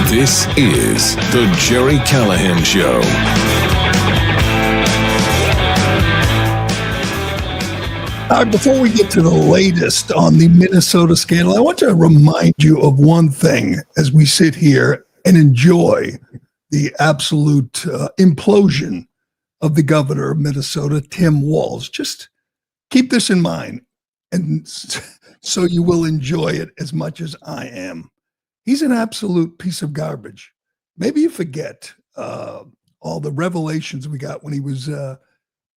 This is the Gerry Callahan Show. All right, before we get to the latest on the Minnesota scandal, I want to remind you of one thing as we sit here and enjoy the absolute implosion of the governor of Minnesota, Tim Walz. Just keep this in mind, and so you will enjoy it as much as I am. He's an absolute piece of garbage. Maybe you forget all the revelations we got when he was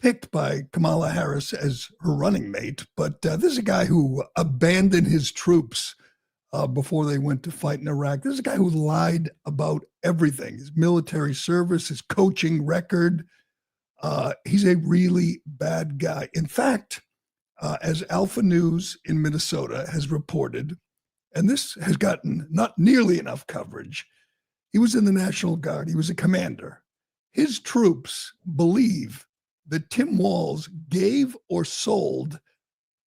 picked by Kamala Harris as her running mate. But this is a guy who abandoned his troops before they went to fight in Iraq. This is a guy who lied about everything, his military service, his coaching record. He's a really bad guy. In fact, as Alpha News in Minnesota has reported, and this has gotten not nearly enough coverage, he was in the National Guard. He was a commander. His troops believe that Tim Walz gave or sold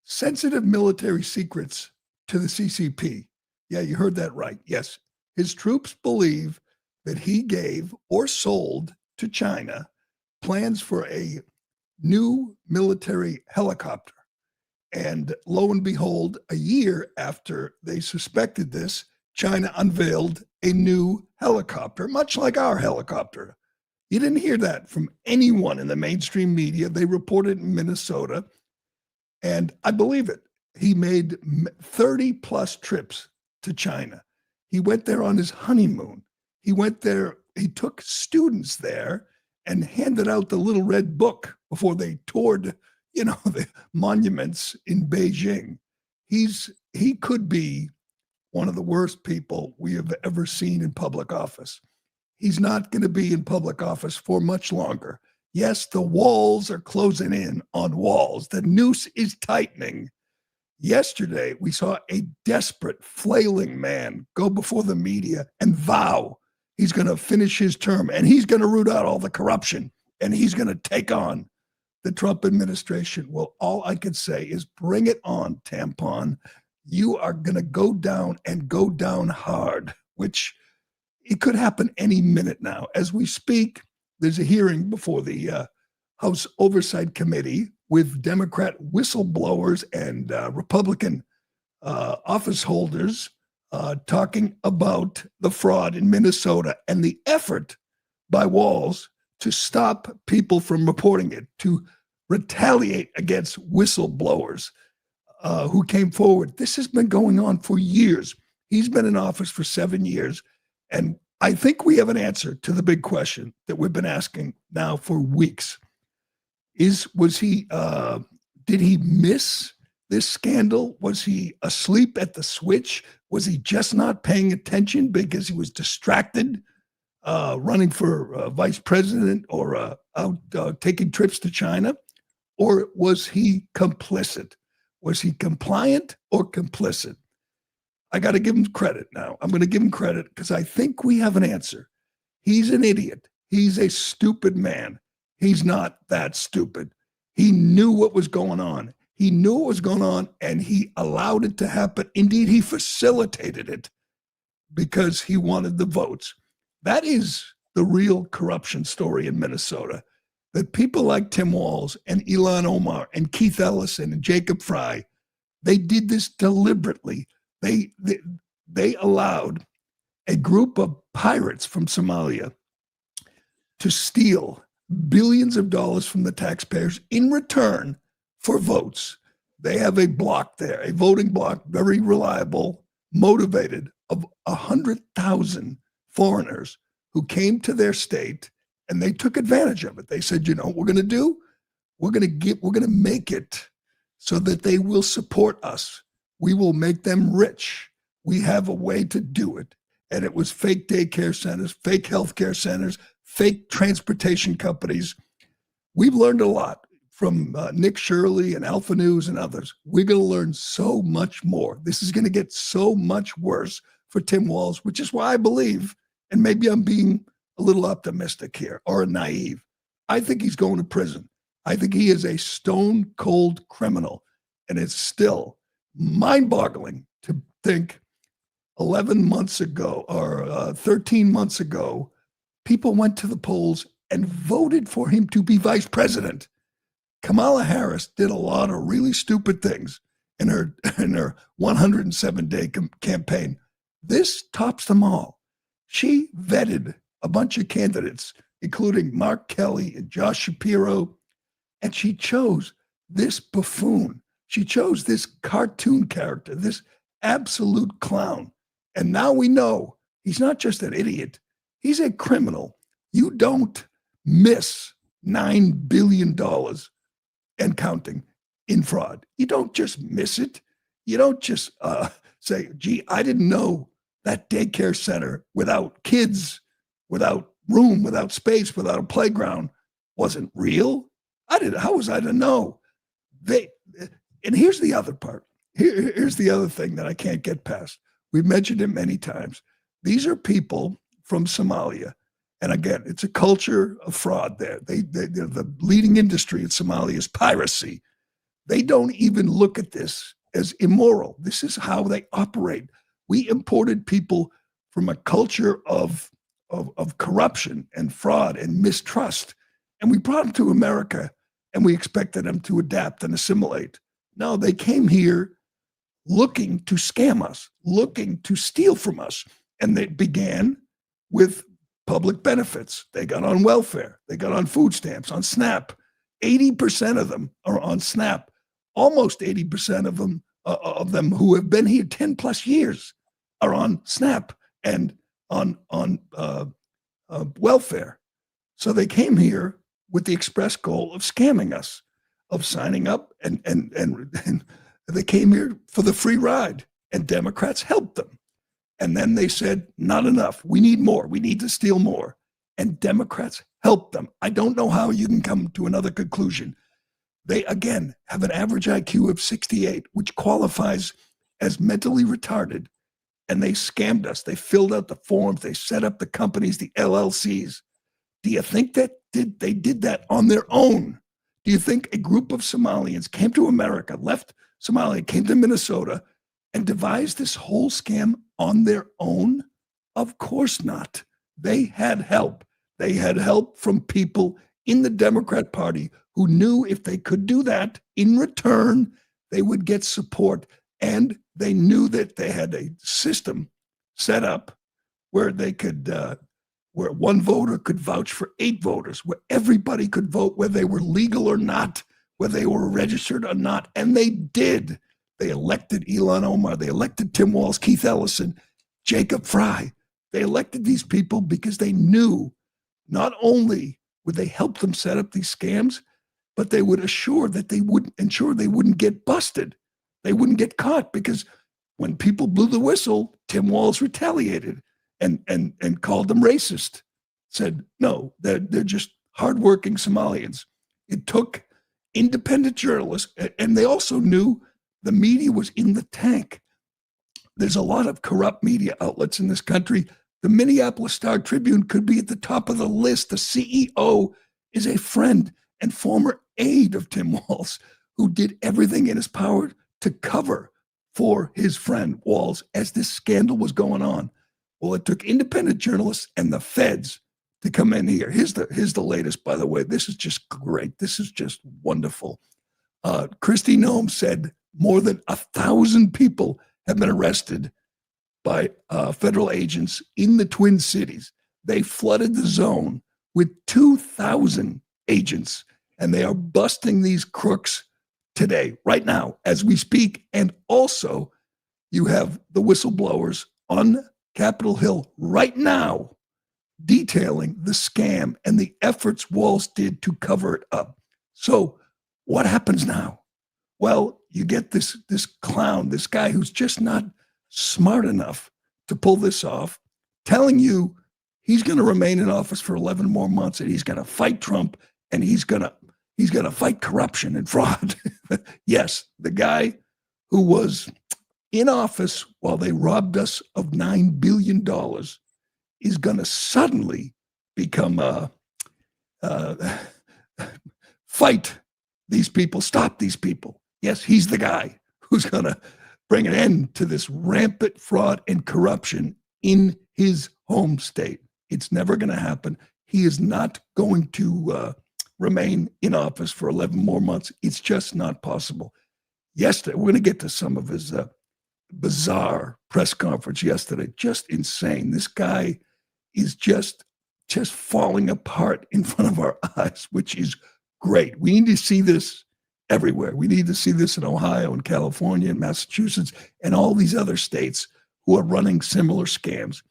sensitive military secrets to the CCP. Yeah, you heard that right. Yes, his troops believe that he gave or sold to China plans for a new military helicopter. And lo and behold, a year after they suspected this, China unveiled a new helicopter, much like our helicopter. You didn't hear that from anyone in the mainstream media. They reported in Minnesota, and I believe it. He made 30 plus trips to China. He went there on his honeymoon. He went there, he took students there and handed out the little red book before they toured, the monuments in Beijing. He could be one of the worst people we have ever seen in public office. He's not going to be in public office for much longer. Yes, the walls are closing in on Walz. The noose is tightening. Yesterday, we saw a desperate, flailing man go before the media and vow he's going to finish his term and he's going to root out all the corruption and he's going to take on the Trump administration. Well, all I can say is bring it on, tampon. You are going to go down and go down hard, which it could happen any minute now. As we speak, there's a hearing before the House Oversight Committee with Democrat whistleblowers and Republican office holders talking about the fraud in Minnesota and the effort by Walz to stop people from reporting it, to retaliate against whistleblowers who came forward. This has been going on for years. He's been in office for 7 years. And I think we have an answer to the big question that we've been asking now for weeks. Did he miss this scandal? Was he asleep at the switch? Was he just not paying attention because he was distracted running for vice president or out taking trips to China? Or was he complicit? Was he compliant or complicit? I got to give him credit now. I'm going to give him credit because I think we have an answer. He's an idiot. He's a stupid man. He's not that stupid. He knew what was going on. He knew what was going on and he allowed it to happen. Indeed, he facilitated it because he wanted the votes. That is the real corruption story in Minnesota. That people like Tim Walz and Ilhan Omar and Keith Ellison and Jacob Fry, they did this deliberately. They allowed a group of pirates from Somalia to steal billions of dollars from the taxpayers in return for votes. They have a block there, a voting block, very reliable, motivated, of 100,000 foreigners who came to their state and they took advantage of it. They said, what we're going to do? We're going to make it so that they will support us. We will make them rich. We have a way to do it. And it was fake daycare centers, fake healthcare centers, fake transportation companies. We've learned a lot from Nick Shirley and Alpha News and others. We're going to learn so much more. This is going to get so much worse for Tim Walz, which is why I believe, and maybe I'm being a little optimistic here or naive, I think he's going to prison. I think he is a stone cold criminal. And it's still mind-boggling to think 11 months ago or 13 months ago, people went to the polls and voted for him to be vice president. Kamala Harris did a lot of really stupid things in her 107-day campaign. This tops them all. She vetted a bunch of candidates, including Mark Kelly and Josh Shapiro, and she chose this buffoon. She chose this cartoon character, this absolute clown. And now we know he's not just an idiot, he's a criminal. You don't miss $9 billion and counting in fraud. You don't just miss it. You don't just say, gee, I didn't know that daycare center without kids, without room, without space, without a playground wasn't real. How was I to know? And here's the other part. Here's the other thing that I can't get past. We've mentioned it many times. These are people from Somalia. And again, it's a culture of fraud there. The leading industry in Somalia is piracy. They don't even look at this as immoral. This is how they operate. We imported people from a culture of corruption and fraud and mistrust. And we brought them to America and we expected them to adapt and assimilate. No, they came here looking to scam us, looking to steal from us. And they began with public benefits. They got on welfare. They got on food stamps, on SNAP. 80% of them are on SNAP. Almost 80% of them who have been here 10 plus years are on SNAP and on welfare. So they came here with the express goal of scamming us, of signing up, and they came here for the free ride, and Democrats helped them. And then they said, not enough. We need more. We need to steal more. And Democrats helped them. I don't know how you can come to another conclusion. They, again, have an average IQ of 68, which qualifies as mentally retarded. And they scammed us. They filled out the forms. They set up the companies, the LLCs. Do you think that they did that on their own? Do you think a group of Somalians came to America, left Somalia, came to Minnesota, and devised this whole scam on their own? Of course not. They had help. They had help from people in the Democrat Party who knew if they could do that in return, they would get support. And they knew that they had a system set up where they could, where one voter could vouch for 8 voters, where everybody could vote, whether they were legal or not, whether they were registered or not. And they did. They elected Ilhan Omar. They elected Tim Walz, Keith Ellison, Jacob Fry. They elected these people because they knew not only would they help them set up these scams, but they would ensure they wouldn't get busted. They wouldn't get caught, because when people blew the whistle, Tim Walz retaliated and called them racist. Said, no, they're just hardworking Somalians. It took independent journalists, and they also knew the media was in the tank. There's a lot of corrupt media outlets in this country. The Minneapolis Star-Tribune could be at the top of the list. The CEO is a friend and former aide of Tim Walz, who did everything in his power to cover for his friend Walz as this scandal was going on. Well, it took independent journalists and the feds to come in here. Here's the latest, by the way. This is just great. This is just wonderful. Kristi Noem said more than 1,000 people have been arrested by federal agents in the Twin Cities. They flooded the zone with 2,000 agents, and they are busting these crooks today, right now, as we speak. And also, you have the whistleblowers on Capitol Hill right now detailing the scam and the efforts Walz did to cover it up. So what happens now? Well, you get this clown, this guy who's just not smart enough to pull this off, telling you he's going to remain in office for 11 more months, and he's going to fight Trump, and he's going to fight corruption and fraud. Yes, the guy who was in office while they robbed us of $9 billion is going to suddenly become fight these people, stop these people. Yes, he's the guy who's going to bring an end to this rampant fraud and corruption in his home state. It's never going to happen. He is not going to remain in office for 11 more months. It's just not possible. Yesterday, we're going to get to some of his bizarre press conference yesterday. Just insane. This guy is just falling apart in front of our eyes, which is great. We need to see this everywhere. We need to see this in Ohio and California and Massachusetts and all these other states who are running similar scams.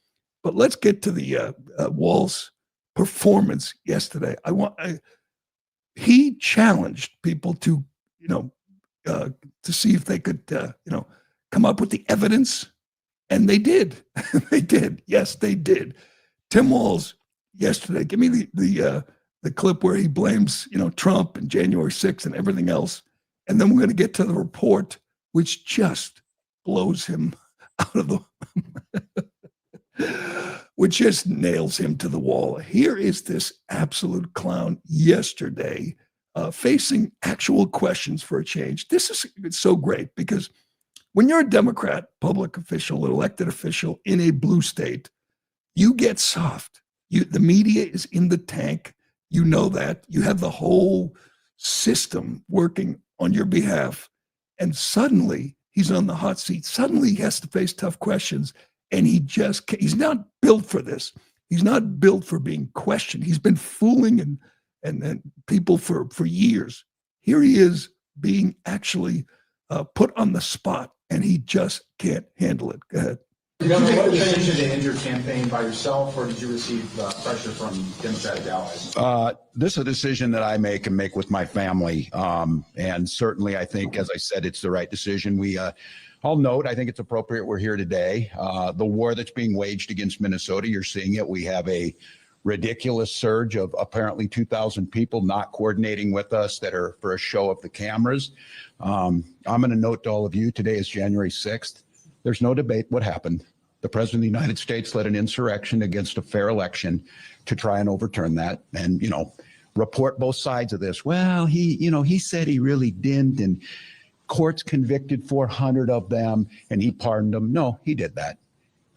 But let's get to the Walz performance yesterday. He challenged people to see if they could come up with the evidence, and they did. They did. Yes, they did. Tim Walz yesterday. Give me the clip where he blames Trump and January 6th and everything else, and then we're going to get to the report, which just blows him out of the, which just nails him to the wall. Here is this absolute clown yesterday, facing actual questions for a change. This is so great because when you're a Democrat, public official, elected official in a blue state, you get soft. The media is in the tank. You know that. You have the whole system working on your behalf. And suddenly he's on the hot seat. Suddenly he has to face tough questions. And he's not built for this. He's not built for being questioned. He's been fooling and people for years. Here he is being actually put on the spot, and he just can't handle it. Go ahead. Did you make the decision to end your campaign by yourself, or did you receive pressure from Democratic allies? This is a decision that I make and make with my family. And certainly, I think, as I said, it's the right decision. I'll note, I think it's appropriate we're here today. The war that's being waged against Minnesota, you're seeing it. We have a ridiculous surge of apparently 2,000 people not coordinating with us that are for a show of the cameras. I'm going to note to all of you, today is January 6th. There's no debate what happened. The President of the United States led an insurrection against a fair election to try and overturn that and, report both sides of this. Well, he said he really didn't, and courts convicted 400 of them and he pardoned them. No, he did that.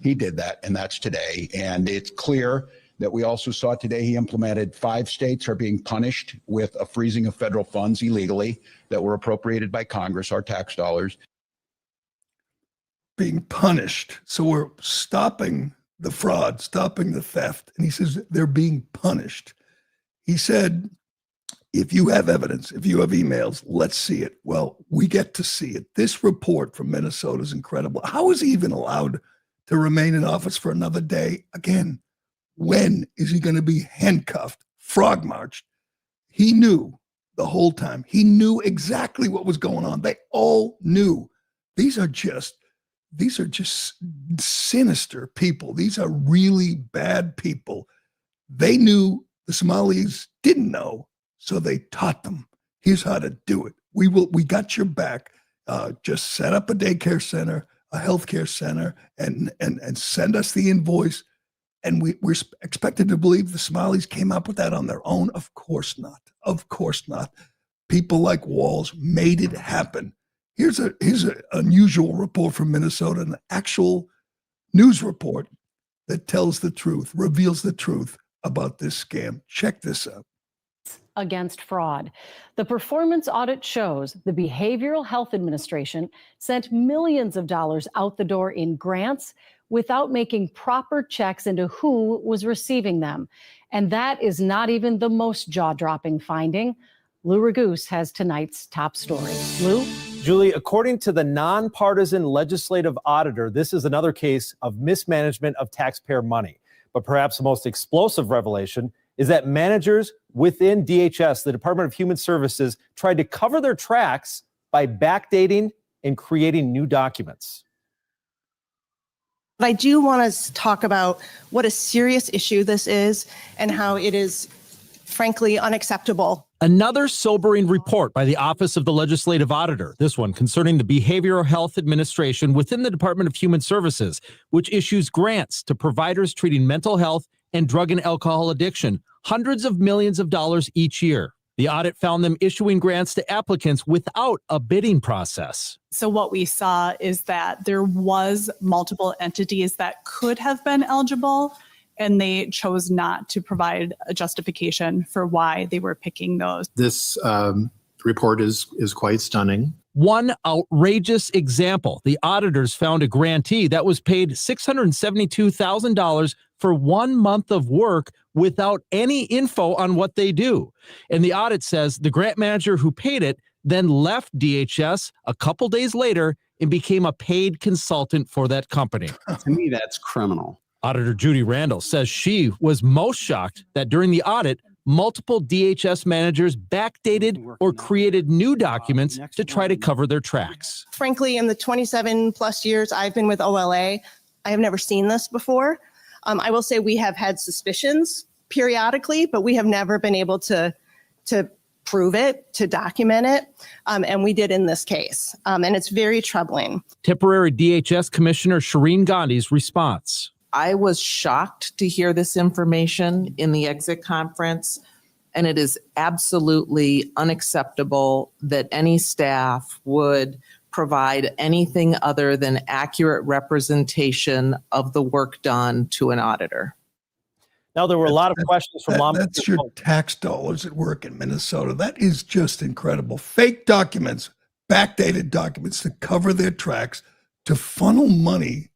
He did that, and that's today. And it's clear that we also saw today he implemented 5 states are being punished with a freezing of federal funds illegally that were appropriated by Congress, our tax dollars. Being punished. So we're stopping the fraud, stopping the theft. And he says they're being punished. He said, if you have evidence, if you have emails, let's see it. Well, we get to see it. This report from Minnesota is incredible. How is he even allowed to remain in office for another day? Again, when is he going to be handcuffed, frog marched? He knew the whole time. He knew exactly what was going on. They all knew. These are just sinister people. These are really bad people. They knew, the Somalis didn't know, so they taught them. Here's how to do it. We got your back. Just set up a daycare center, a healthcare center, and send us the invoice. And we're expected to believe the Somalis came up with that on their own. Of course not. Of course not. People like Walz made it happen. Here's an unusual report from Minnesota, an actual news report that tells the truth, reveals the truth about this scam. Check this out. Against fraud. The performance audit shows the Behavioral Health Administration sent millions of dollars out the door in grants without making proper checks into who was receiving them. And that is not even the most jaw-dropping finding. Lou Raguse has tonight's top story. Lou? Julie, according to the nonpartisan legislative auditor, this is another case of mismanagement of taxpayer money. But perhaps the most explosive revelation is that managers within DHS, the Department of Human Services, tried to cover their tracks by backdating and creating new documents. But I do want to talk about what a serious issue this is and how it is, frankly, unacceptable. Another sobering report by the Office of the Legislative Auditor, this one concerning the Behavioral Health Administration within the Department of Human Services, which issues grants to providers treating mental health and drug and alcohol addiction, hundreds of millions of dollars each year. The audit found them issuing grants to applicants without a bidding process. So what we saw is that there was multiple entities that could have been eligible, and they chose not to provide a justification for why they were picking those. This report is quite stunning. One outrageous example, the auditors found a grantee that was paid $672,000 for 1 month of work without any info on what they do. And the audit says the grant manager who paid it then left DHS a couple days later and became a paid consultant for that company. To me, that's criminal. Auditor Judy Randall says she was most shocked that during the audit, multiple DHS managers backdated or created new documents to try to cover their tracks. Frankly, in the 27 plus years I've been with OLA, I have never seen this before. I will say we have had suspicions periodically, but we have never been able to prove it, to document it, and we did in this case. And it's very troubling. Temporary DHS Commissioner Shireen Gandhi's response. I was shocked to hear this information in the exit conference, and it is absolutely unacceptable that any staff would provide anything other than accurate representation of the work done to an auditor. Now, there were a lot of questions from lawmakers. That's your tax dollars at work in Minnesota. That is just incredible. Fake documents, backdated documents to cover their tracks, to funnel money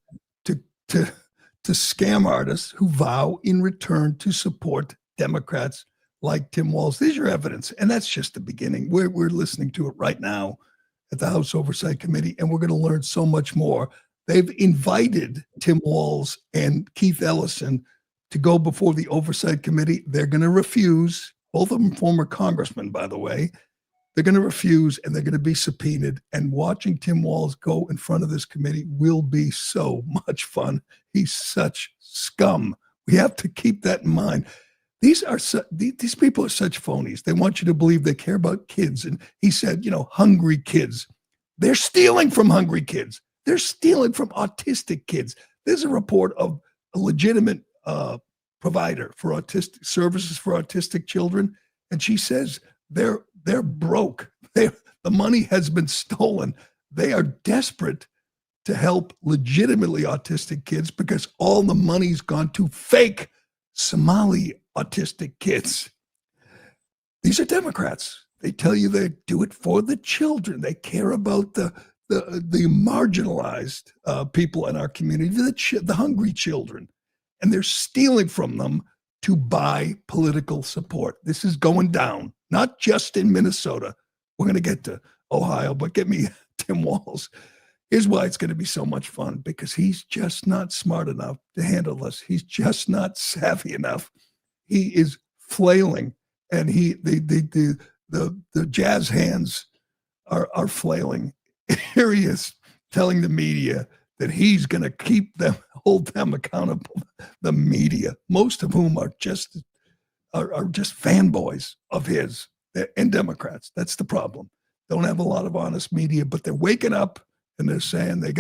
to scam artists who vow in return to support Democrats like Tim Walz. There's your evidence. And that's just the beginning. We're listening to it right now at the House Oversight Committee, and we're going to learn so much more. They've invited Tim Walz and Keith Ellison to go before the Oversight Committee. They're going to refuse. Both of them former congressmen, by the way. They're going to refuse, and they're going to be subpoenaed. And watching Tim Walz go in front of this committee will be so much fun. He's such scum. We have to keep that in mind. These people are such phonies. They want you to believe they care about kids. And he said, hungry kids. They're stealing from hungry kids. They're stealing from autistic kids. There's a report of a legitimate provider for autistic services for autistic children, and she says they're broke. The money has been stolen. They are desperate to help legitimately autistic kids because all the money's gone to fake Somali autistic kids. These are Democrats. They tell you they do it for the children. They care about the marginalized people in our community, the hungry children, and they're stealing from them to buy political support. This is going down, not just in Minnesota. We're going to get to Ohio, but get me Tim Walz. Here's why it's going to be so much fun, because he's just not smart enough to handle this. He's just not savvy enough. He is flailing, and the jazz hands are flailing. Here he is telling the media that he's going to hold them accountable. The media, most of whom are just fanboys of his and Democrats. That's the problem. Don't have a lot of honest media, but they're waking up and they're saying they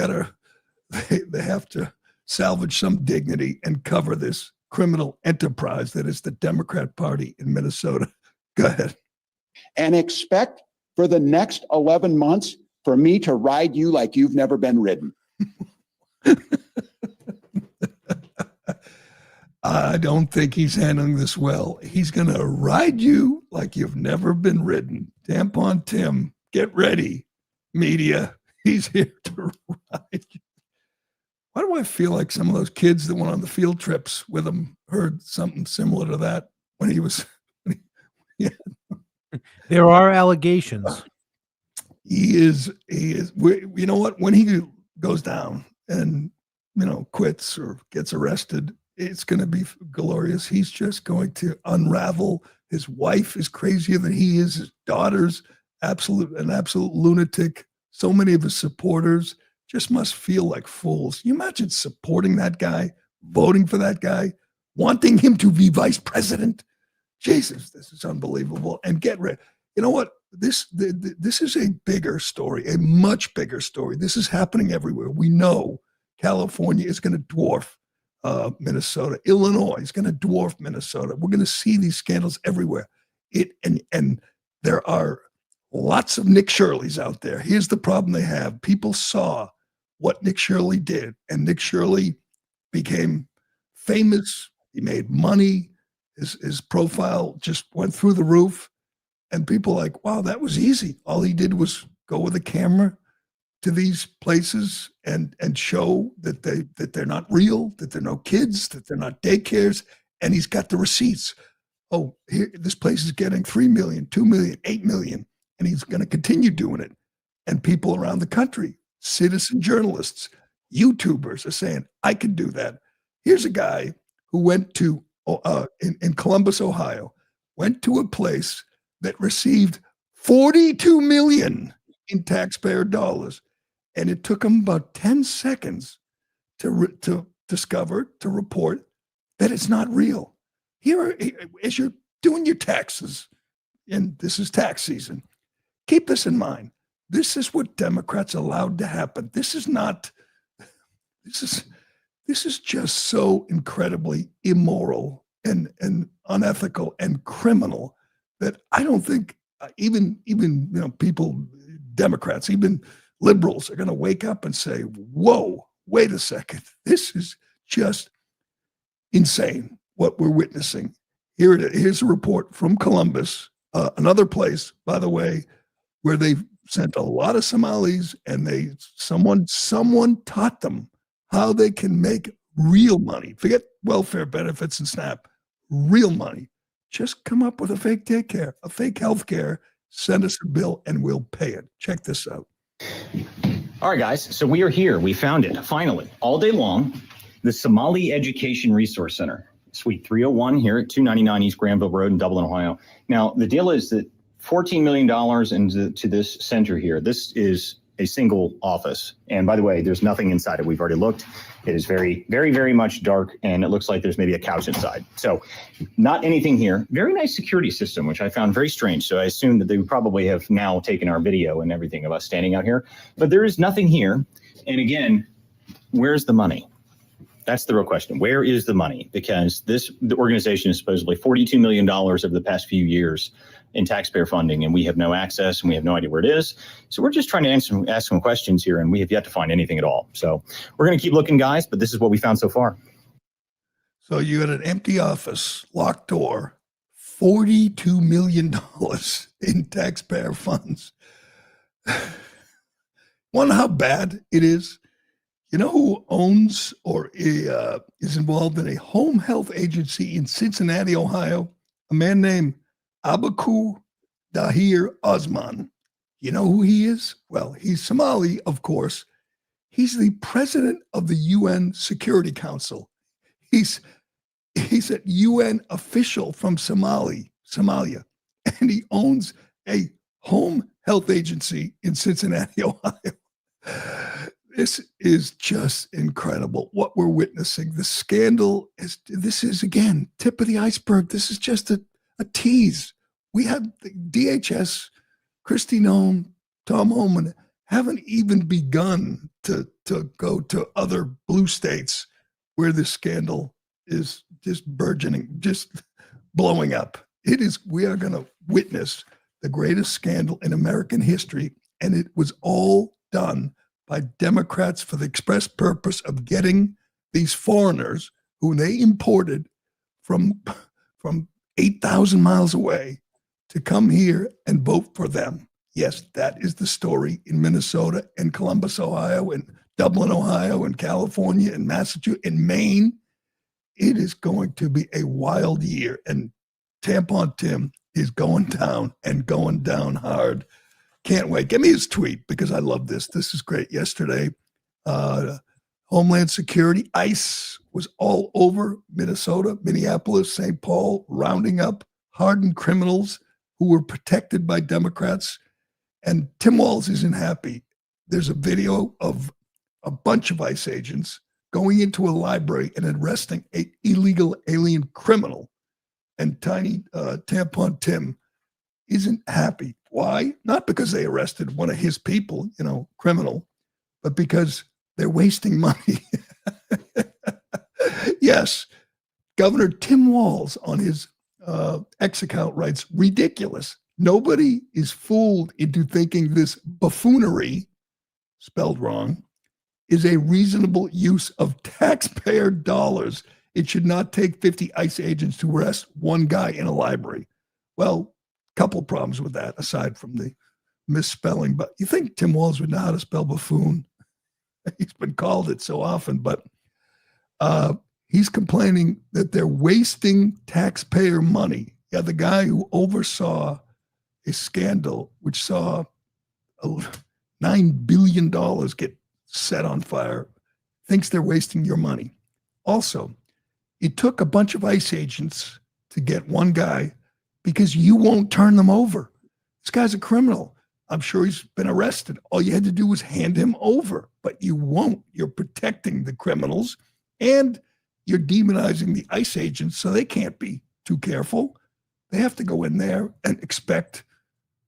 have to salvage some dignity and cover this criminal enterprise that is the Democrat Party in Minnesota. Go ahead. And expect for the next 11 months for me to ride you like you've never been ridden. I don't think he's handling this well. He's going to ride you like you've never been ridden. Tampon Tim, get ready, media. He's here to ride you. Why do I feel like some of those kids that went on the field trips with him heard something similar to that when he was... There are allegations. He is. You know what? When he goes down and, quits or gets arrested, it's going to be glorious. He's just going to unravel. His wife is crazier than he is. His daughter's an absolute lunatic. So many of his supporters just must feel like fools. You imagine supporting that guy, voting for that guy, wanting him to be vice president. Jesus, this is unbelievable. And get ready. You know what? This is a bigger story, a much bigger story. This is happening everywhere. We know California is going to dwarf Minnesota. Illinois is going to dwarf Minnesota. We're going to see these scandals everywhere. And There are lots of Nick Shirleys out there. Here's the problem they have. People saw what Nick Shirley did, and Nick Shirley became famous. He made money. His profile just went through the roof. And people are like, wow, that was easy. All he did was go with a camera to these places and show that they're not real, that they're no kids, that they're not daycares, and he's got the receipts. Oh, here, this place is getting 3 million, 2 million, 8 million, and he's going to continue doing it. And people around the country, citizen journalists, YouTubers are saying, I can do that. Here's a guy who went to, in Columbus, Ohio, went to a place that received 42 million in taxpayer dollars. And it took him about 10 seconds to discover, to report that it's not real. Here, as you're doing your taxes, and this is tax season, keep this in mind. This is what Democrats allowed to happen. This is just so incredibly immoral and unethical and criminal that I don't think even people, Democrats, even liberals are going to wake up and say, whoa, wait a second. This is just insane what we're witnessing. Here's a report from Columbus, another place, by the way, where they've sent a lot of Somalis, and someone taught them how they can make real money. Forget welfare benefits and SNAP, real money. Just come up with a fake daycare, a fake healthcare, send us a bill, and we'll pay it. Check this out. All right, guys. So we are here. We found it, finally, all day long. The Somali Education Resource Center, Suite 301 here at 299 East Granville Road in Dublin, Ohio. Now, the deal is that $14 million into this center here. This is a single office. And by the way, there's nothing inside it. We've already looked. It is very, very, very much dark, and it looks like there's maybe a couch inside. So not anything here. Very nice security system, which I found very strange. So I assume that they would probably have now taken our video and everything of us standing out here. But there is nothing here. And again, where's the money? That's the real question. Where is the money? Because the organization is supposedly $42 million over the past few years in taxpayer funding, and we have no access and we have no idea where it is. So we're just trying to ask some questions here, and we have yet to find anything at all. So we're going to keep looking, guys, but this is what we found so far. So you had an empty office, locked door, $42 million in taxpayer funds. Wonder how bad it is? You know who owns or is involved in a home health agency in Cincinnati, Ohio? A man named Abaku Dahir Osman. You know who he is? Well, he's Somali, of course. He's the president of the UN Security Council. He's a UN official from Somalia, and he owns a home health agency in Cincinnati, Ohio. This is just incredible what we're witnessing. The scandal this is again, tip of the iceberg. This is just a tease. We have the DHS, Kristi Noem, Tom Homan haven't even begun to go to other blue states where this scandal is just burgeoning, just blowing up. We are going to witness the greatest scandal in American history, and it was all done by Democrats for the express purpose of getting these foreigners who they imported from 8,000 miles away to come here and vote for them. Yes, that is the story in Minnesota and Columbus, Ohio, and Dublin, Ohio, and California, and Massachusetts, and Maine. It is going to be a wild year, and Tampon Tim is going down and going down hard. Can't wait. Give me his tweet because I love this. This is great. Yesterday, Homeland Security, ICE was all over Minnesota, Minneapolis, St. Paul, rounding up hardened criminals who were protected by Democrats. And Tim Walz isn't happy. There's a video of a bunch of ICE agents going into a library and arresting an illegal alien criminal. And Tiny Tampon Tim isn't happy. Why? Not because they arrested one of his people, criminal, but because they're wasting money. Yes, Governor Tim Walz on his X account writes, ridiculous. Nobody is fooled into thinking this buffoonery, spelled wrong, is a reasonable use of taxpayer dollars. It should not take 50 ICE agents to arrest one guy in a library. Well, a couple problems with that, aside from the misspelling. But you think Tim Walz would know how to spell buffoon? He's been called it so often, but he's complaining that they're wasting taxpayer money. Yeah, the guy who oversaw a scandal which saw $9 billion get set on fire thinks they're wasting your money. Also, it took a bunch of ICE agents to get one guy because you won't turn them over. This guy's a criminal. I'm sure he's been arrested. All you had to do was hand him over, but you won't. You're protecting the criminals and you're demonizing the ICE agents, so they can't be too careful. They have to go in there and expect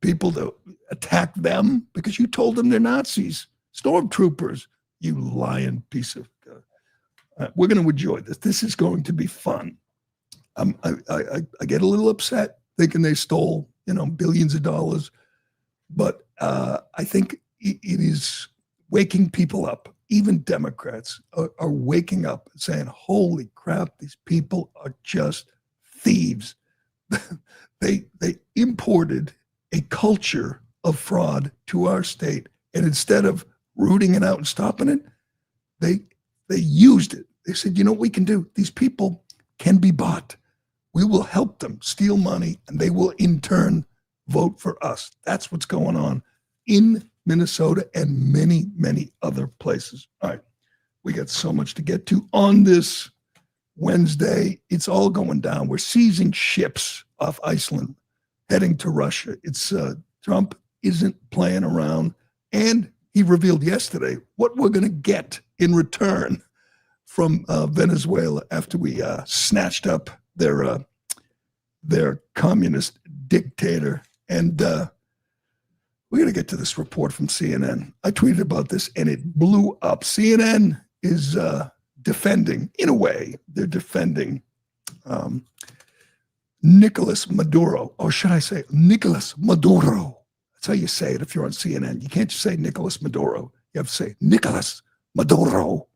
people to attack them because you told them they're Nazis, stormtroopers, you lying piece of... we're going to enjoy this. This is going to be fun. I get a little upset thinking they stole, billions of dollars, but I think it is waking people up. Even Democrats are waking up and saying, holy crap, these people are just thieves. They imported a culture of fraud to our state, and instead of rooting it out and stopping it, they used it. They said, you know what we can do? These people can be bought. We will help them steal money, and they will in turn vote for us. That's what's going on in Minnesota and many, many other places. All right, we got so much to get to on this Wednesday. It's all going down. We're seizing ships off Iceland, heading to Russia. It's Trump isn't playing around, and he revealed yesterday what we're going to get in return from Venezuela after we snatched up their communist dictator. And we're going to get to this report from CNN. I tweeted about this and it blew up. CNN is defending, in a way, they're defending Nicolas Maduro, or should I say Nicolas Maduro? That's how you say it if you're on CNN. You can't just say Nicolas Maduro. You have to say Nicolas Maduro.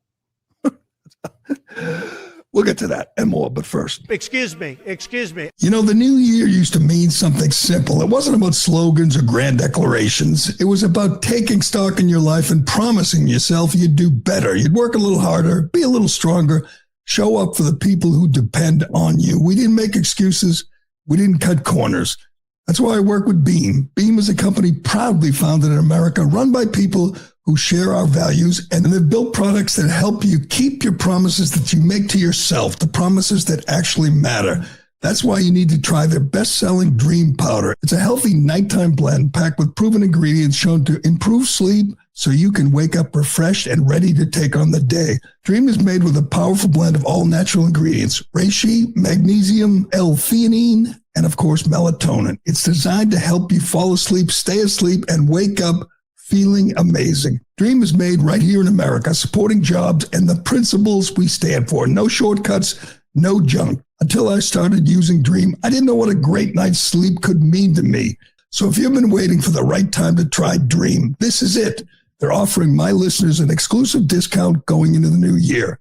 We'll get to that and more, but first. Excuse me. The new year used to mean something simple. It wasn't about slogans or grand declarations. It was about taking stock in your life and promising yourself you'd do better. You'd work a little harder, be a little stronger, show up for the people who depend on you. We didn't make excuses. We didn't cut corners. That's why I work with Beam. Beam is a company proudly founded in America, run by people who share our values, and they've built products that help you keep your promises that you make to yourself, the promises that actually matter. That's why you need to try their best-selling Dream Powder. It's a healthy nighttime blend packed with proven ingredients shown to improve sleep so you can wake up refreshed and ready to take on the day. Dream is made with a powerful blend of all natural ingredients, reishi, magnesium, L-theanine, and of course, melatonin. It's designed to help you fall asleep, stay asleep, and wake up feeling amazing. Dream is made right here in America, supporting jobs and the principles we stand for. No shortcuts, no junk. Until I started using Dream, I didn't know what a great night's sleep could mean to me. So if you've been waiting for the right time to try Dream, this is it. They're offering my listeners an exclusive discount going into the new year.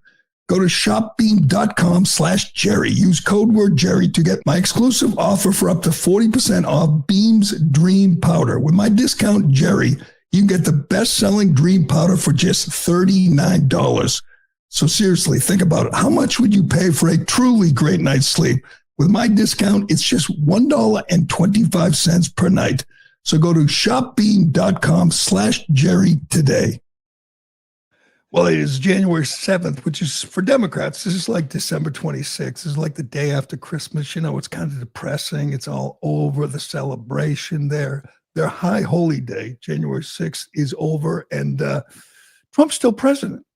Go to shopbeam.com/Jerry. Use code word Jerry to get my exclusive offer for up to 40% off Beam's Dream Powder. With my discount, Jerry, you can get the best-selling Dream Powder for just $39. So seriously, think about it. How much would you pay for a truly great night's sleep? With my discount, it's just $1.25 per night. So go to shopbeam.com/Jerry today. Well, it is January 7th, which is for Democrats. This is like December 26th. This is like the day after Christmas. It's kind of depressing. It's all over, the celebration there. Their high holy day, January 6th, is over, and Trump's still president.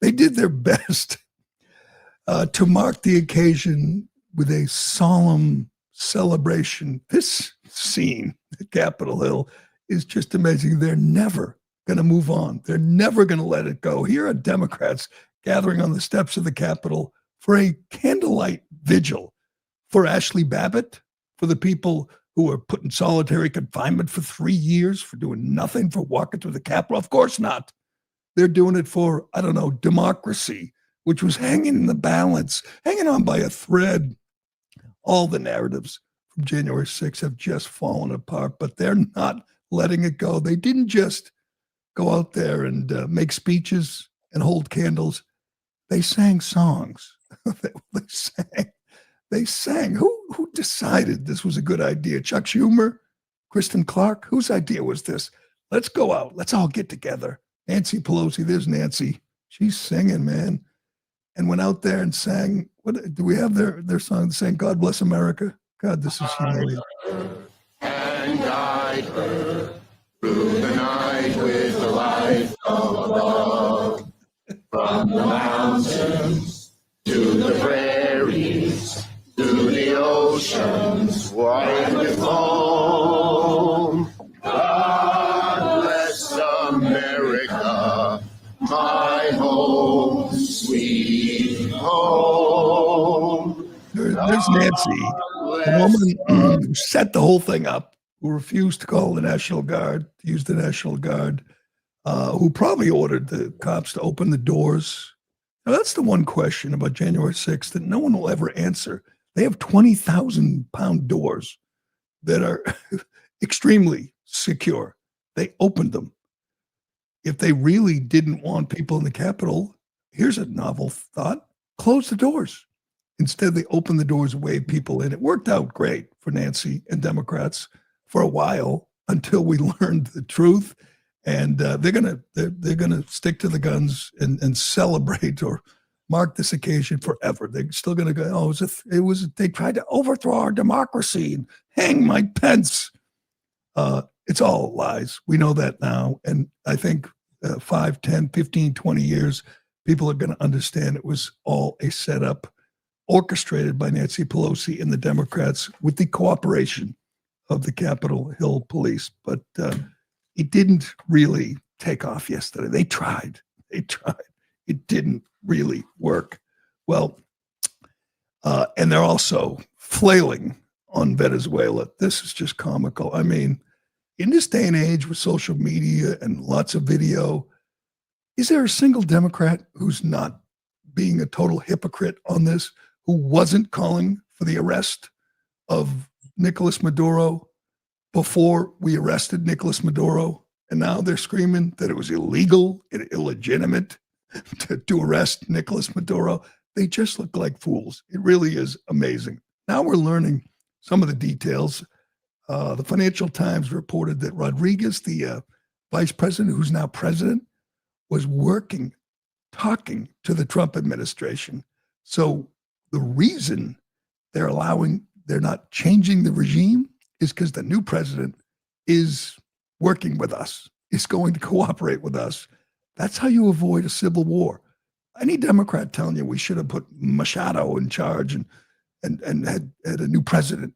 They did their best to mark the occasion with a solemn celebration. This scene at Capitol Hill is just amazing. They're never going to move on. They're never going to let it go. Here are Democrats gathering on the steps of the Capitol for a candlelight vigil for Ashley Babbitt, for the people who were put in solitary confinement for 3 years for doing nothing, for walking through the Capitol? Of course not. They're doing it for, I don't know, democracy, which was hanging in the balance, hanging on by a thread. All the narratives from January 6th have just fallen apart, but they're not letting it go. They didn't just go out there and make speeches and hold candles. They sang songs. They sang. Who decided this was a good idea? Chuck Schumer? Kristen Clark? Whose idea was this? Let's go out. Let's all get together. Nancy Pelosi, there's Nancy. She's singing, man. And went out there and sang. What do we have their song saying, God Bless America? God, this is humiliating. And guide her through the night with the light from above. From the mountains to the prairies, to the oceans, white with foam. God bless America, my home, sweet home. There's Nancy, the woman who set the whole thing up, who refused to call the National Guard, use the National Guard, who probably ordered the cops to open the doors. Now, that's the one question about January 6th that no one will ever answer. They have 20,000-pound doors that are extremely secure. They opened them. If they really didn't want people in the Capitol, here's a novel thought, close the doors. Instead, they opened the doors and waved people in. It worked out great for Nancy and Democrats for a while until we learned the truth. And they're gonna stick to the guns and celebrate or mark this occasion forever. They're still gonna go, oh, they tried to overthrow our democracy and hang Mike Pence. It's all lies. We know that now. And I think 5, 10, 15, 20 years, people are gonna understand it was all a setup orchestrated by Nancy Pelosi and the Democrats with the cooperation of the Capitol Hill police. But it didn't really take off yesterday. They tried. It didn't really work. Well, and they're also flailing on Venezuela. This is just comical. I mean, in this day and age with social media and lots of video, is there a single Democrat who's not being a total hypocrite on this, who wasn't calling for the arrest of Nicolas Maduro before we arrested Nicolas Maduro? And now they're screaming that it was illegal and illegitimate to arrest Nicolas Maduro. They just look like fools. It really is amazing. Now we're learning some of the details. The Financial Times reported that Rodriguez, the vice president, who's now president, was talking to the Trump administration. So the reason they're not changing the regime is because the new president is working with us, is going to cooperate with us. That's how you avoid a civil war. Any Democrat telling you we should have put Machado in charge and had a new president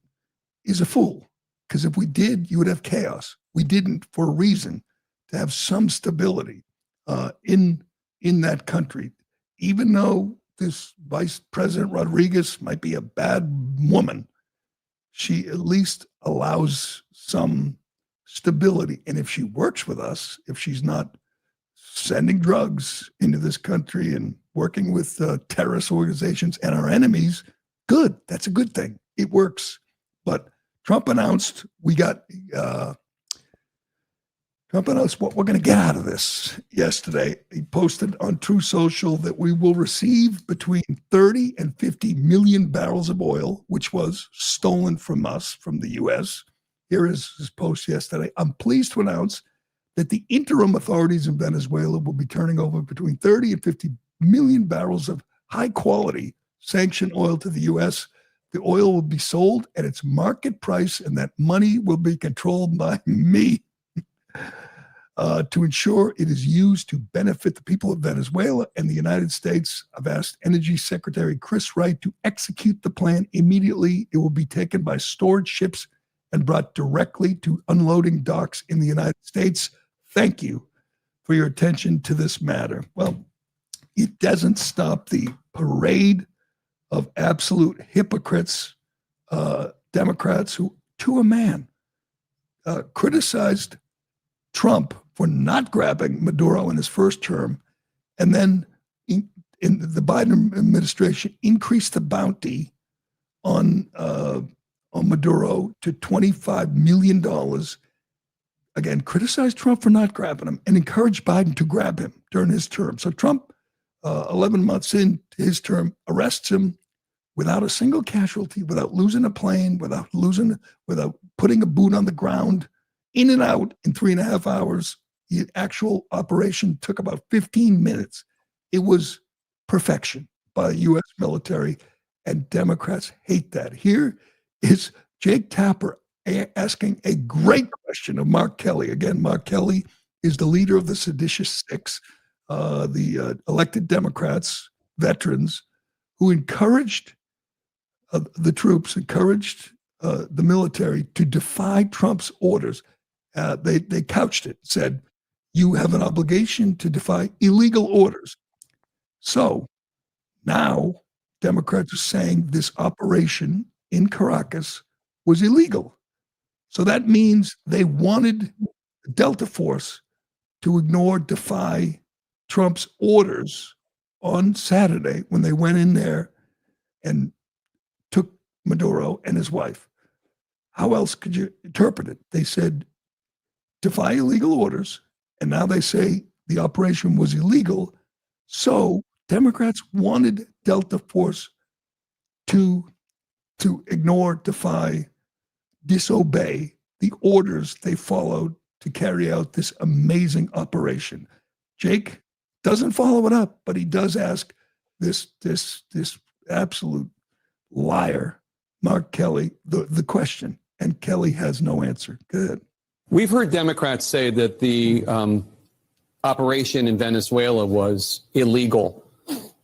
is a fool. Because if we did, you would have chaos. We didn't, for a reason, to have some stability in that country. Even though this Vice President Rodriguez might be a bad woman, she at least allows some stability. And if she works with us, if she's not sending drugs into this country and working with terrorist organizations and our enemies, good. That's a good thing. It works. But Trump announced what we're going to get out of this yesterday. He posted on True Social that we will receive between 30 and 50 million barrels of oil, which was stolen from us, from the U.S. Here is his post yesterday. I'm pleased to announce that the interim authorities in Venezuela will be turning over between 30 and 50 million barrels of high-quality sanctioned oil to the U.S. The oil will be sold at its market price, and that money will be controlled by me to ensure it is used to benefit the people of Venezuela and the United States. I've asked Energy Secretary Chris Wright to execute the plan immediately. It will be taken by storage ships and brought directly to unloading docks in the United States. Thank you for your attention to this matter. Well, it doesn't stop the parade of absolute hypocrites, Democrats who to a man, criticized Trump for not grabbing Maduro in his first term, and then in the Biden administration increased the bounty on Maduro to $25 million. Again, criticized Trump for not grabbing him and encouraged Biden to grab him during his term. So Trump, 11 months into his term, arrests him without a single casualty, without losing a plane, without putting a boot on the ground, in and out in 3.5 hours. The actual operation took about 15 minutes. It was perfection by the U.S. military, and Democrats hate that. Here is Jake Tapper asking a great question of Mark Kelly. Again, Mark Kelly is the leader of the Seditious Six, the elected Democrats, veterans, who encouraged the troops, encouraged the military to defy Trump's orders. They couched it, said, you have an obligation to defy illegal orders. So now Democrats are saying this operation in Caracas was illegal. So that means they wanted Delta Force to defy Trump's orders on Saturday when they went in there and took Maduro and his wife. How else could you interpret it? They said, defy illegal orders, and now they say the operation was illegal. So Democrats wanted Delta Force to ignore, defy, disobey the orders they followed to carry out this amazing operation. Jake doesn't follow it up, but he does ask this absolute liar, Mark Kelly, the question, and Kelly has no answer. Good. We've heard Democrats say that the operation in Venezuela was illegal.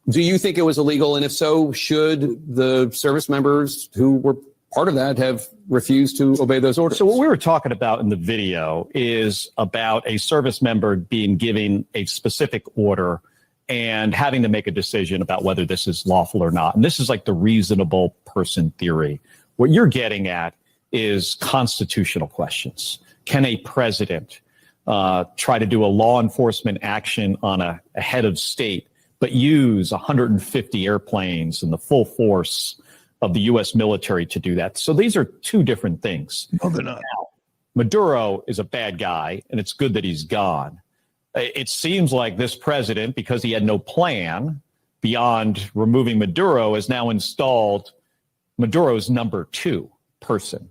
Do you think it was illegal? And if so, should the service members who were part of that have refused to obey those orders? So what we were talking about in the video is about a service member being given a specific order and having to make a decision about whether this is lawful or not. And this is like the reasonable person theory. What you're getting at is constitutional questions. Can a president try to do a law enforcement action on a head of state, but use 150 airplanes and the full force of the U.S. military to do that? So these are two different things. No, they're not. Now, Maduro is a bad guy, and it's good that he's gone. It seems like this president, because he had no plan beyond removing Maduro, has now installed Maduro's number 2 person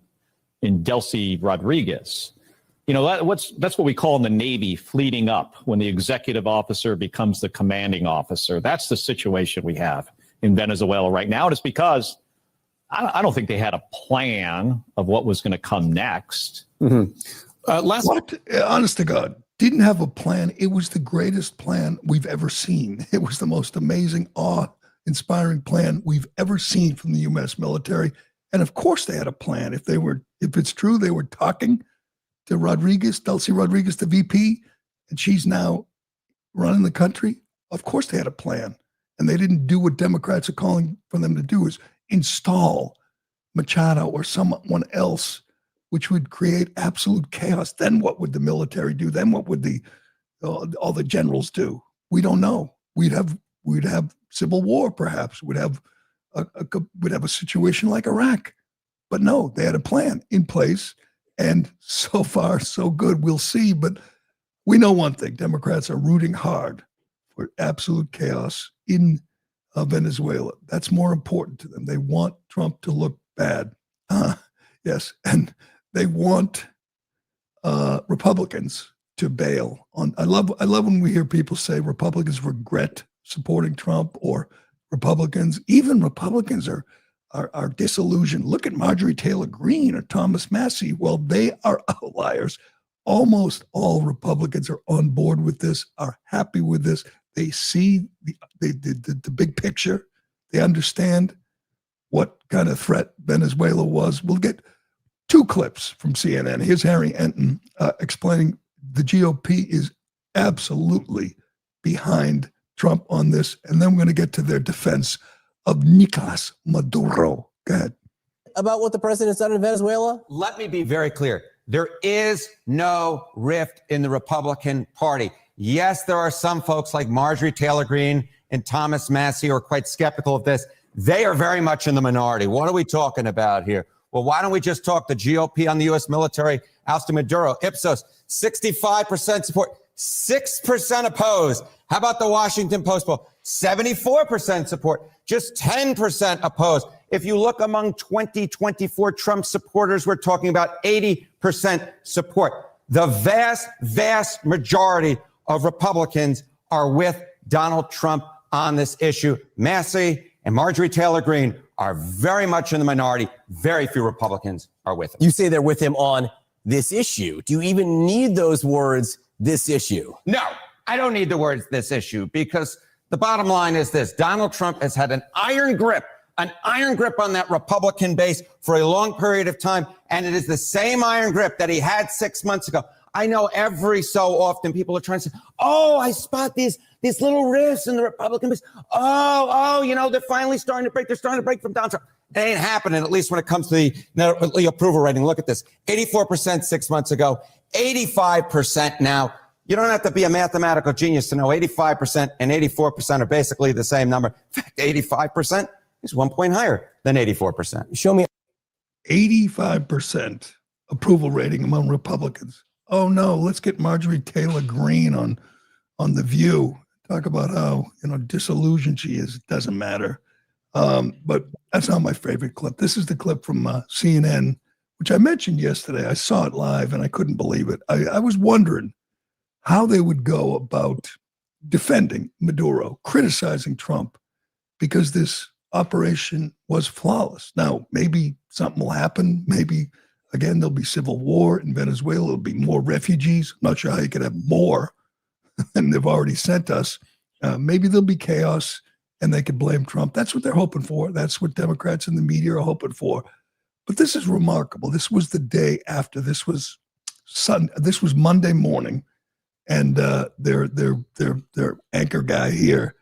in Delcy Rodriguez. You know, that's what we call in the Navy fleeting up, when the executive officer becomes the commanding officer. That's the situation we have in Venezuela right now. And it's because I don't think they had a plan of what was going to come next. Mm-hmm. Honest to God, didn't have a plan. It was the greatest plan we've ever seen. It was the most amazing, awe-inspiring plan we've ever seen from the U.S. military. And of course they had a plan. If it's true, they were talking to Delcy Rodriguez, the VP, and she's now running the country. Of course they had a plan. And they didn't do what Democrats are calling for them to do, is install Machado or someone else, which would create absolute chaos. Then what would the military do? Then what would all the generals do? We don't know. We'd have civil war, perhaps. We'd have a situation like Iraq. But no, they had a plan in place, and so far so good. We'll see. But we know one thing: Democrats are rooting hard for absolute chaos in Venezuela. That's more important to them. They want Trump to look bad. Yes, and they want Republicans to bail on. I love when we hear people say Republicans regret supporting Trump, or even Republicans are disillusioned. Look at Marjorie Taylor Greene or Thomas Massey. Well, they are outliers. Almost all Republicans are on board with this, are happy with this. They see the big picture. They understand what kind of threat Venezuela was. We'll get 2 clips from CNN. Here's Harry Enton explaining the GOP is absolutely behind Trump on this. And then we're going to get to their defense of Nicolas Maduro. Go ahead. about what the president's done in Venezuela? Let me be very clear. There is no rift in the Republican Party. Yes, there are some folks like Marjorie Taylor Greene and Thomas Massie who are quite skeptical of this. They are very much in the minority. What are we talking about here? Well, why don't we just talk the GOP on the U.S. military, ousting Maduro, Ipsos, 65% support, 6% opposed. How about the Washington Post poll? 74% support, just 10% opposed. If you look among 2024 Trump supporters, we're talking about 80% support. The vast, vast majority of Republicans are with Donald Trump on this issue. Massey and Marjorie Taylor Greene are very much in the minority. Very few Republicans are with him. You say they're with him on this issue. Do you even need those words, this issue? No, I don't need the words this issue, because the bottom line is this. Donald Trump has had an iron grip on that Republican base for a long period of time. And it is the same iron grip that he had 6 months ago. I know every so often people are trying to say, oh, I spot these little rifts in the Republican base. They're finally starting to break. They're starting to break from Donald Trump. It ain't happening, at least when it comes to the approval rating. Look at this. 84% 6 months ago, 85% now. You don't have to be a mathematical genius to know 85% and 84% are basically the same number. In fact, 85% is 1 point higher than 84%. Show me 85% approval rating among Republicans. Oh no, let's get Marjorie Taylor Greene on The View. Talk about how, disillusioned she is. It doesn't matter. But that's not my favorite clip. This is the clip from CNN, which I mentioned yesterday. I saw it live and I couldn't believe it. I was wondering how they would go about defending Maduro, criticizing Trump, because this operation was flawless. Now, maybe something will happen. Maybe, again, there'll be civil war in Venezuela. There'll be more refugees. I'm not sure how you could have more than they've already sent us. Maybe there'll be chaos and they could blame Trump. That's what they're hoping for. That's what Democrats in the media are hoping for. But this is remarkable. This was the day after. This was Monday morning. And their anchor guy here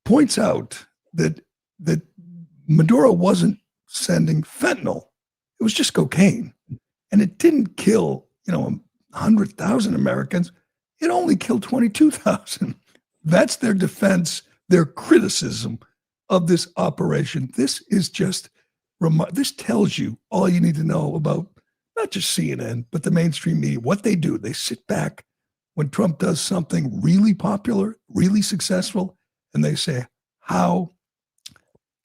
points out that Maduro wasn't sending fentanyl. It was just cocaine. And it didn't kill, 100,000 Americans. It only killed 22,000. That's their defense, their criticism of this operation. This is just, this tells you all you need to know about not just CNN, but the mainstream media. What they do, they sit back when Trump does something really popular, really successful, and they say, how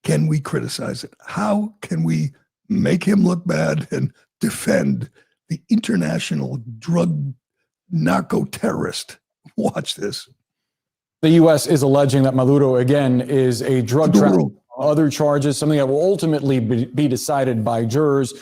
can we criticize it? How can we make him look bad and defend the international drug narco terrorist? Watch this. The U.S. is alleging that Maduro, again, is a drug trafficker. Other charges, something that will ultimately be decided by jurors.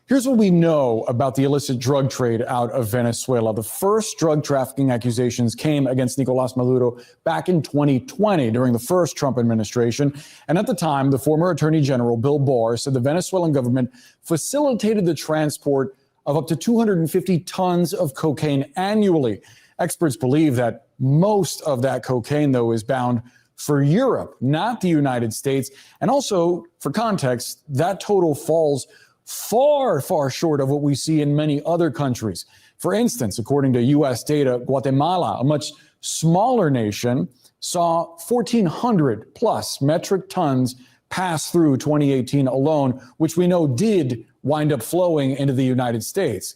Here's what we know about the illicit drug trade out of Venezuela. The first drug trafficking accusations came against Nicolás Maduro back in 2020 during the first Trump administration. And at the time, the former Attorney General, Bill Barr, said the Venezuelan government facilitated the transport of up to 250 tons of cocaine annually. Experts believe that most of that cocaine, though, is bound for Europe, not the United States. And also, for context, that total falls far, far short of what we see in many other countries. For instance, according to U.S. data, Guatemala, a much smaller nation, saw 1,400 plus metric tons pass through 2018 alone, which we know did wind up flowing into the United States.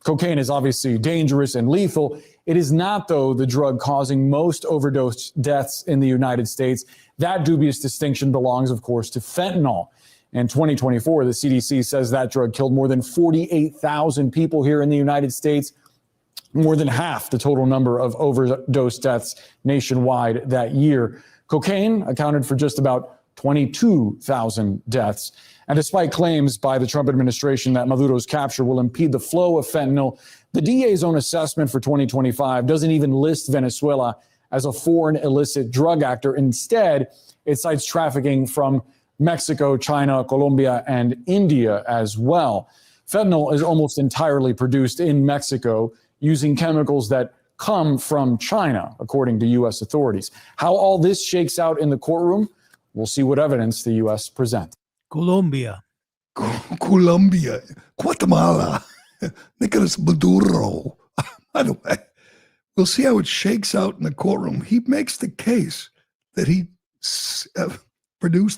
Cocaine is obviously dangerous and lethal. It is not, though, the drug causing most overdose deaths in the United States. That dubious distinction belongs, of course, to fentanyl. In 2024, the CDC says that drug killed more than 48,000 people here in the United States, more than half the total number of overdose deaths nationwide that year. Cocaine accounted for just about 22,000 deaths. And despite claims by the Trump administration that Maduro's capture will impede the flow of fentanyl, the DA's own assessment for 2025 doesn't even list Venezuela as a foreign illicit drug actor. Instead, it cites trafficking from Mexico, China, Colombia, and India as well. Fentanyl is almost entirely produced in Mexico using chemicals that come from China, according to U.S. authorities. How all this shakes out in the courtroom, we'll see what evidence the U.S. presents. Colombia. Colombia, Guatemala, Nicolas Maduro. By the way, we'll see how it shakes out in the courtroom. He makes the case that he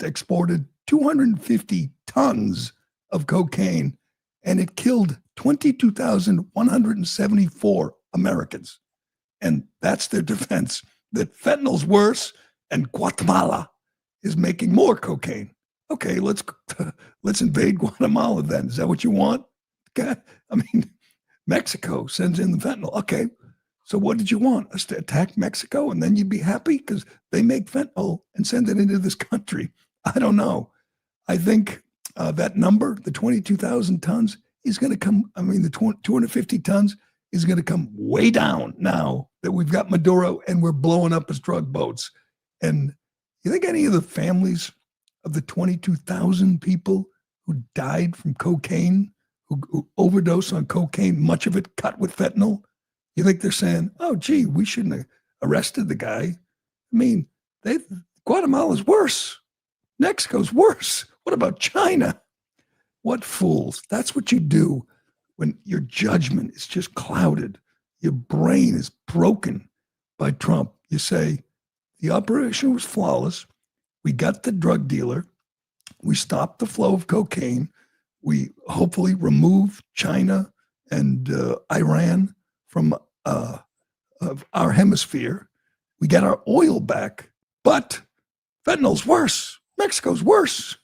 exported 250 tons of cocaine, and it killed 22,174 Americans. And that's their defense, that fentanyl's worse and Guatemala is making more cocaine. Okay, let's invade Guatemala then. Is that what you want? Okay. I mean, Mexico sends in the fentanyl. Okay, so what did you want? Us to attack Mexico and then you'd be happy because they make fentanyl and send it into this country? I don't know. I think that number, the 22,000 tons, is going to come, the 250 tons is going to come way down now that we've got Maduro and we're blowing up his drug boats. And you think any of the families of the 22,000 people who died from cocaine, who overdosed on cocaine, much of it cut with fentanyl, you think they're saying, oh, gee, we shouldn't have arrested the guy? Guatemala's worse. Mexico's worse. What about China? What fools. That's what you do when your judgment is just clouded. Your brain is broken by Trump. You say, the operation was flawless. We got the drug dealer. We stopped the flow of cocaine. We hopefully removed China and Iran from of our hemisphere. We got our oil back. But fentanyl's worse. Mexico's worse.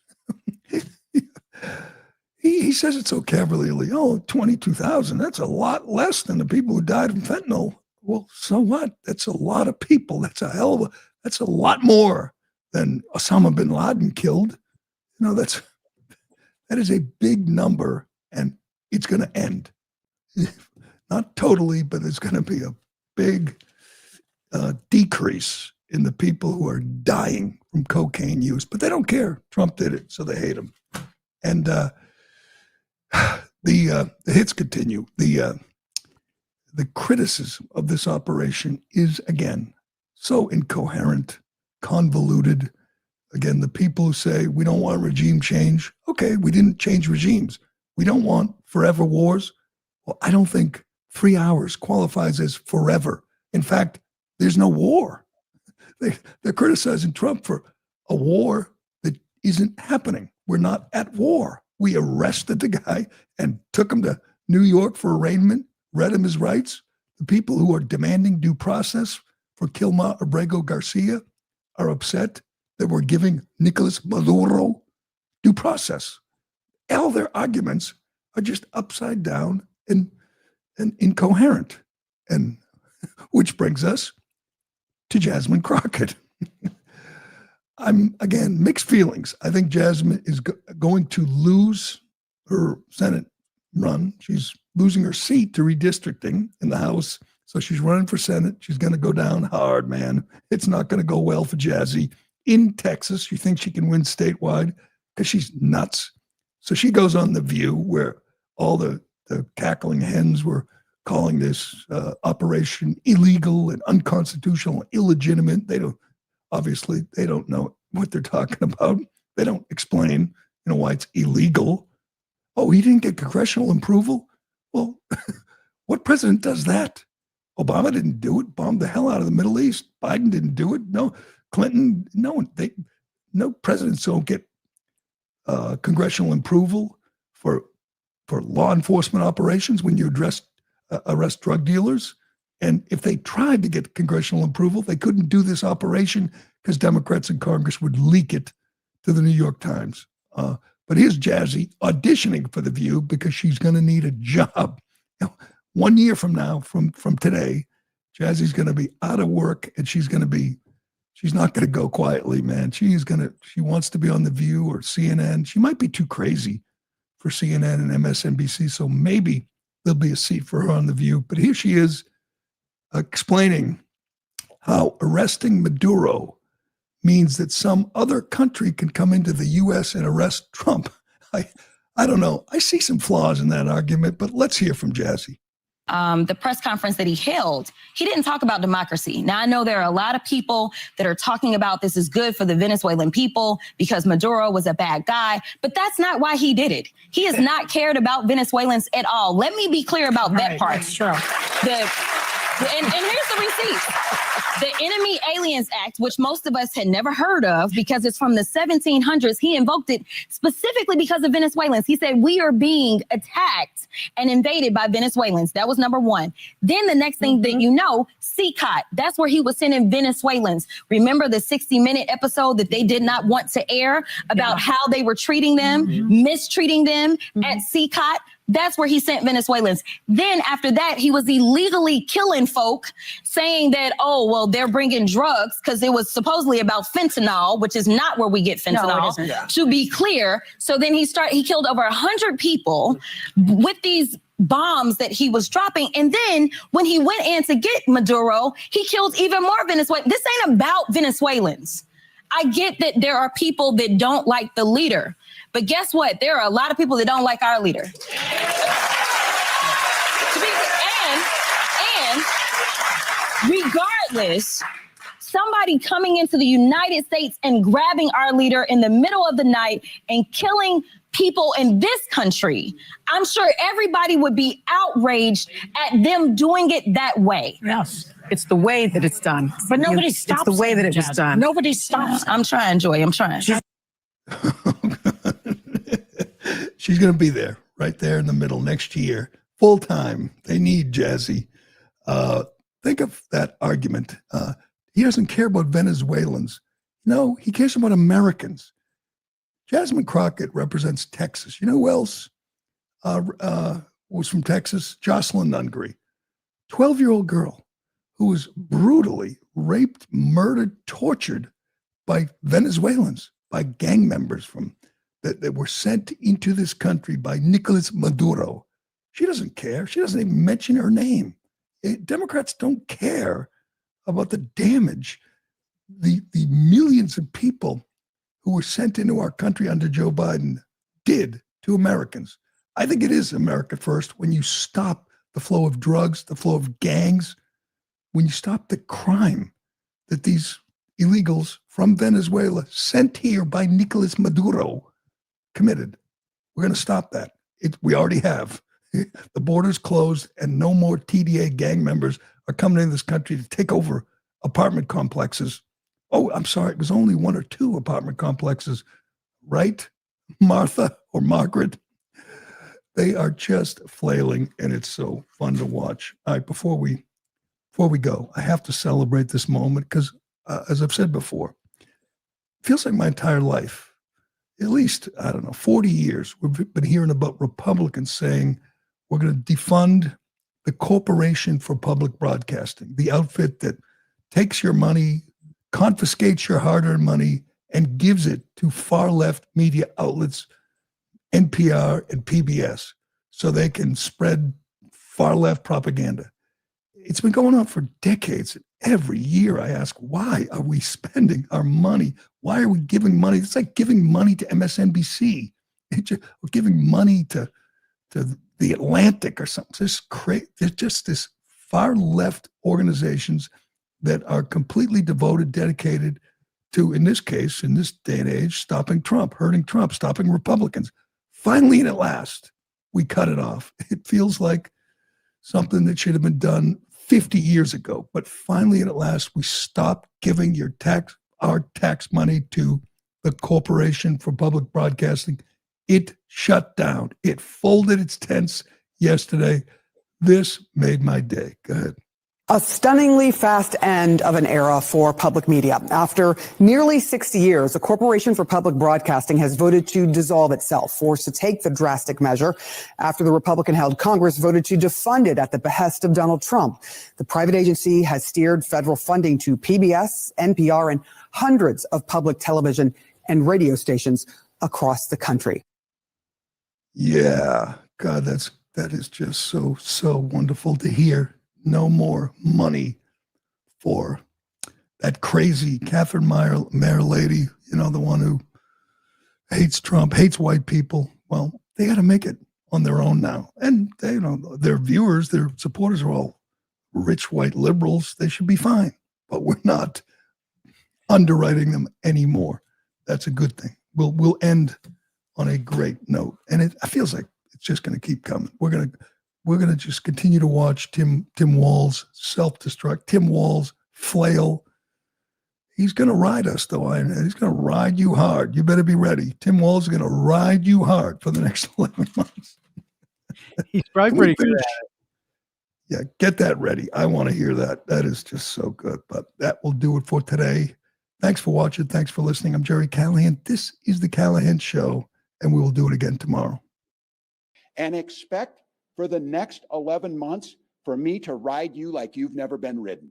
He says it so cavalierly. Oh, 22,000. That's a lot less than the people who died from fentanyl. Well, so what? That's a lot of people. That's a lot more than Osama bin Laden killed. That is a big number, and it's going to end. Not totally, but it's going to be a big decrease in the people who are dying from cocaine use. But they don't care. Trump did it, so they hate him. And the hits continue. The criticism of this operation is, again, so incoherent, convoluted. Again, the people who say we don't want regime change. Okay, we didn't change regimes. We don't want forever wars. Well, I don't think 3 hours qualifies as forever. In fact, there's no war. They're criticizing Trump for a war that isn't happening. We're not at war. We arrested the guy and took him to New York for arraignment, read him his rights. The people who are demanding due process for Kilma Abrego Garcia are upset that we're giving Nicolas Maduro due process. All their arguments are just upside down and incoherent. And which brings us to Jasmine Crockett. I'm, again, mixed feelings. I think Jasmine is going to lose her Senate run. She's losing her seat to redistricting in the House. So she's running for Senate. She's going to go down hard, man. It's not going to go well for Jazzy. In Texas, she thinks she can win statewide because she's nuts. So she goes on The View, where all the cackling hens were calling this operation illegal and unconstitutional and illegitimate. They don't know what they're talking about. They don't explain, why it's illegal. Oh, he didn't get congressional approval? Well, what president does that? Obama didn't do it, bombed the hell out of the Middle East. Biden didn't do it. No, Clinton, no presidents don't get congressional approval for law enforcement operations when you arrest drug dealers. And if they tried to get congressional approval, they couldn't do this operation because Democrats in Congress would leak it to the New York Times. But here's Jazzy auditioning for The View because she's going to need a job. 1 year from now, from today, Jazzy's going to be out of work, and she's not going to go quietly, man. She wants to be on The View or CNN. She might be too crazy for CNN and MSNBC, so maybe there'll be a seat for her on The View. But here she is explaining how arresting Maduro means that some other country can come into the U.S. and arrest Trump. I don't know. I see some flaws in that argument, but let's hear from Jazzy. the press conference that he held, he didn't talk about democracy. Now, I know there are a lot of people that are talking about this is good for the Venezuelan people because Maduro was a bad guy, but that's not why he did it. He has not cared about Venezuelans at all. Let me be clear about that part. Sure. And here's the receipt. The Enemy Aliens Act, which most of us had never heard of because it's from the 1700s, he invoked it specifically because of Venezuelans. He said, we are being attacked and invaded by Venezuelans. That was number one. Then the next thing that you know, CCOT, that's where he was sending Venezuelans. Remember the 60-minute episode that they did not want to air about how they were treating them, mistreating them at CCOT? That's where he sent Venezuelans. Then after that, he was illegally killing folk, saying that, oh, well, they're bringing drugs because it was supposedly about fentanyl, which is not where we get fentanyl, No, it isn't. to be clear. So then he killed over 100 people with these bombs that he was dropping. And then when he went in to get Maduro, he killed even more Venezuelans. This ain't about Venezuelans. I get that there are people that don't like the leader. But guess what? There are a lot of people that don't like our leader. And regardless, somebody coming into the United States and grabbing our leader in the middle of the night and killing people in this country, I'm sure everybody would be outraged at them doing it that way. Yes. It's the way that it's done. But nobody stops. It's the way that it was done. Nobody stops. I'm trying, Joy. I'm trying. She's going to be there, right there in the middle next year, full time. They need Jazzy. Think of that argument. He doesn't care about Venezuelans. No, he cares about Americans. Jasmine Crockett represents Texas. You know who else was from Texas? Jocelyn Nungary, 12-year-old girl who was brutally raped, murdered, tortured by Venezuelans, by gang members that were sent into this country by Nicolas Maduro. She doesn't care. She doesn't even mention her name. Democrats don't care about the damage the millions of people who were sent into our country under Joe Biden did to Americans. I think it is America first when you stop the flow of drugs, the flow of gangs, when you stop the crime that these illegals from Venezuela sent here by Nicolas Maduro committed. We're going to stop that. We already have. The border's closed and no more TDA gang members are coming into this country to take over apartment complexes. Oh, I'm sorry. It was only 1 or 2 apartment complexes, right, Martha or Margaret? They are just flailing, and it's so fun to watch. All right, before we go, I have to celebrate this moment because, as I've said before, it feels like my entire life, at least, 40 years, we've been hearing about Republicans saying we're going to defund the Corporation for Public Broadcasting, the outfit that takes your money, confiscates your hard-earned money, and gives it to far-left media outlets, NPR and PBS, so they can spread far-left propaganda. It's been going on for decades. Every year I ask, why are we spending our money? Why are we giving money? It's like giving money to MSNBC. We're giving money to the Atlantic or something. There's just this far-left organizations that are completely devoted, dedicated to, in this case, in this day and age, stopping Trump, hurting Trump, stopping Republicans. Finally, and at last, we cut it off. It feels like something that should have been done 50 years ago. But finally, and at last, we stopped giving our tax money to the Corporation for Public Broadcasting. It shut down. It folded its tents yesterday. This made my day. Go ahead. A stunningly fast end of an era for public media. After nearly 60 years, the Corporation for Public Broadcasting has voted to dissolve itself, forced to take the drastic measure after the Republican-held Congress voted to defund it at the behest of Donald Trump. The private agency has steered federal funding to PBS, NPR, and hundreds of public television and radio stations across the country. Yeah, God, that is just so wonderful to hear. No more money for that crazy Catherine Mayer lady, the one who hates Trump, hates white people. Well, they got to make it on their own now. And they, their viewers, their supporters are all rich white liberals. They should be fine, but we're not underwriting them anymore. That's a good thing. We'll end on a great note. And it feels like it's just going to keep coming. We're going to just continue to watch Tim Walz self-destruct, Tim Walz flail. He's going to ride us, though. He's going to ride you hard. You better be ready. Tim Walz is going to ride you hard for the next 11 months. He's probably pretty good at it. Yeah, get that ready. I want to hear that. That is just so good. But that will do it for today. Thanks for watching. Thanks for listening. I'm Gerry Callahan. This is The Callahan Show, and we will do it again tomorrow. And expect for the next 11 months for me to ride you like you've never been ridden.